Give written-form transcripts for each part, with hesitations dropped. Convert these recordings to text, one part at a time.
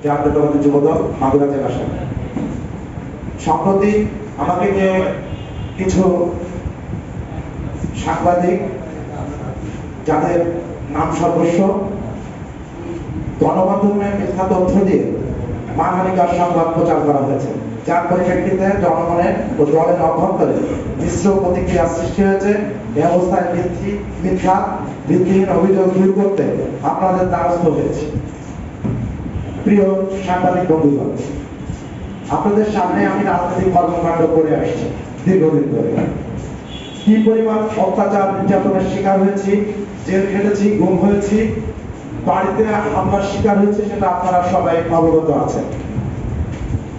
জাতীয়তাবাদী যুবদল মাগুরা জেলা শাখা। সম্প্রতি আমাকে নিয়ে কিছু সাংবাদিক যাদের নাম সর্বস্ব গণমাধ্যমে মিথ্যা তথ্য দিয়ে মানহানিকর সংবাদ প্রচার করা হয়েছে, যার পরিপ্রেক্ষিতে জনগণের ও দলের অভ্যন্তরে মিশ্র প্রতিক্রিয়া সৃষ্টি হয়েছে। এই অবস্থায় মিথ্যা ভিত্তিহীন অভিযোগ দূর করতে আপনাদের দ্বারস্থ হয়েছে। প্রিয় সাংবাদিক বন্ধুগণ, আপনাদের সামনে আমি রাজনৈতিক কর্মকাণ্ড করে আসছি দীর্ঘদিন ধরে। কি পরিমাণ অত্যাচার নির্যাতনের শিকার হয়েছি, জেল খেটেছি, গুম হয়েছি, বাড়িতে হামলার শিকার হয়েছে, সেটা আপনারা সবাই অবগত আছেন।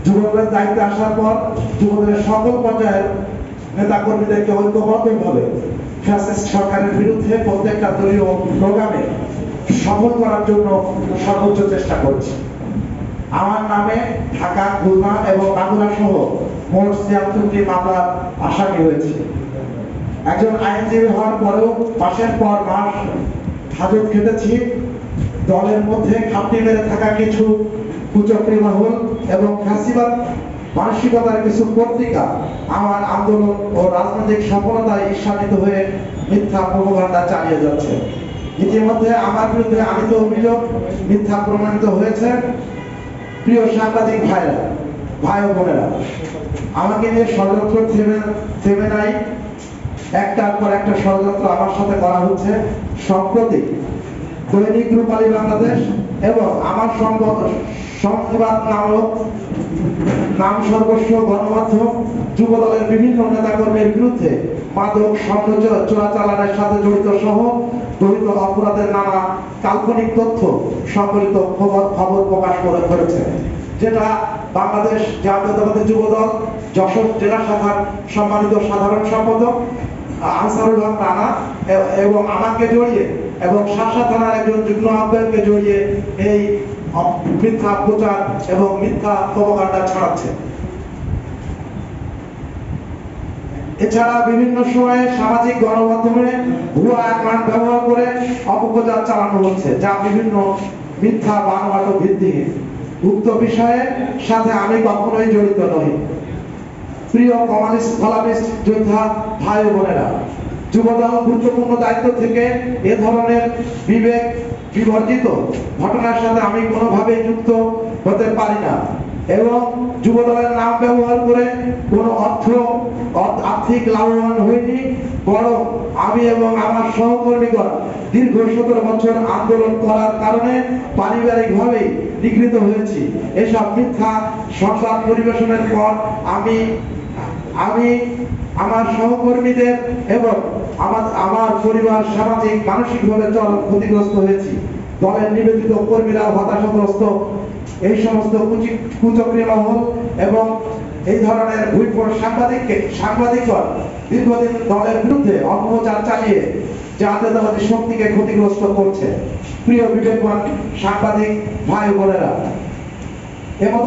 যুবদলের দায়িত্বে আসার পর যুবদলের সকল পর্যায়ের নেতা কর্মীদেরকে ঐক্যবদ্ধভাবে ফ্যাসিস্ট সরকারের বিরুদ্ধে প্রত্যেকটা দলীয় প্রোগ্রামে সফল করার জন্য সর্বোচ্চ চেষ্টা করছি। আমার নামে ঢাকা, খুলনা এবং মাগুরা সহ মোট ৭৬টি মামলার আসামি হয়েছে। একজন আইনজীবী হওয়ার পরেও মাসের পর মাস হাজত খেটেছি। দলের মধ্যে খাপটি মেরে থাকা কিছু কুচক্রী মহল এবং ফ্যাসিবাদ মানসিকতার কিছু পত্রিকা আমার আন্দোলন ও রাজনৈতিক সফলতায় ঈর্ষান্বিত হয়ে মিথ্যা প্রোপাগান্ডা চালিয়ে যাচ্ছে। ইতিমধ্যে আমার বিরুদ্ধে আনিত অভিযোগ মিথ্যা প্রমাণিত হয়েছে। প্রিয় সাংবাদিক ভাই ও বোনেরা, আমাকে নিয়ে ষড়যন্ত্র থেমে নাই। একটার পর একটা ষড়যন্ত্র আমার সাথে করা হচ্ছে। সম্প্রতি দৈনিক রূপালী বাংলাদেশ এবং আমার সংবাদ নামক নাম সর্বস্ব গণমাধ্যম যুবদলের বিভিন্ন নেতাকর্মীর বিরুদ্ধে মাদক চোরাচালানের সাথে জড়িত সহ জড়িত অপরাধের নানা কাল্পনিক তথ্য সংকলিত খবর প্রকাশ করেছে, যেটা বাংলাদেশ জাতীয়তাবাদী যুবদল যশোর জেলা শাখার সম্মানিত সাধারণ সম্পাদক আনসারুল হক রানা এবং আমাকে জড়িয়ে এবং শাসা থানার একজন যুগ্ম আহ্বায়ককে জড়িয়ে এই মিথ্যা প্রচার এবং মিথ্যা প্রোপাগান্ডা ছড়াচ্ছে। এছাড়া বিভিন্ন সময়ে সামাজিক গণমাধ্যমে ভুয়া অ্যাকাউন্ট ব্যবহার করে অপপ্রচার চালানো হচ্ছে, যা বিভিন্ন মিথ্যা বানোয়াট ও ভিত্তিহীন। উক্ত বিষয়ের সাথে আমি কখনোই জড়িত নই। প্রিয় কলামিস্ট যোদ্ধা ভাই ও বোনেরা, যুবদল গুরুত্বপূর্ণ দায়িত্ব থেকে এ ধরনের বিবেক বিবর্জিত ঘটনার সাথে আমি কোনোভাবেই যুক্ত হতে পারি না এবং যুবদলের নাম ব্যবহার করে কোনো আর্থিক লাভবান হয়নি। বরং আমি এবং আমার সহকর্মীগণ দীর্ঘ ১৭ বছর আন্দোলন করার কারণে পারিবারিকভাবেই নিগৃহীত হয়েছি। এসব মিথ্যা সংবাদ পরিবেশনের পর আমি আমার সহকর্মীদের এবং আমার পরিবার সামাজিক মানসিকভাবে চরম ক্ষতিগ্রস্ত হয়েছি। দলের নিবেদিত কর্মীরা হতাশাগ্রস্ত। এই সমস্ত কুচক্রী মহল এবং এই ধরনের ভুইফোর সাংবাদিকগণ দীর্ঘদিন দলের বিরুদ্ধে অপপ্রচার চালিয়ে জাতীয়তাবাদী শক্তিকে ক্ষতিগ্রস্ত করছে। প্রিয় বিবেকবান সাংবাদিক ভাই বোনেরা, এমত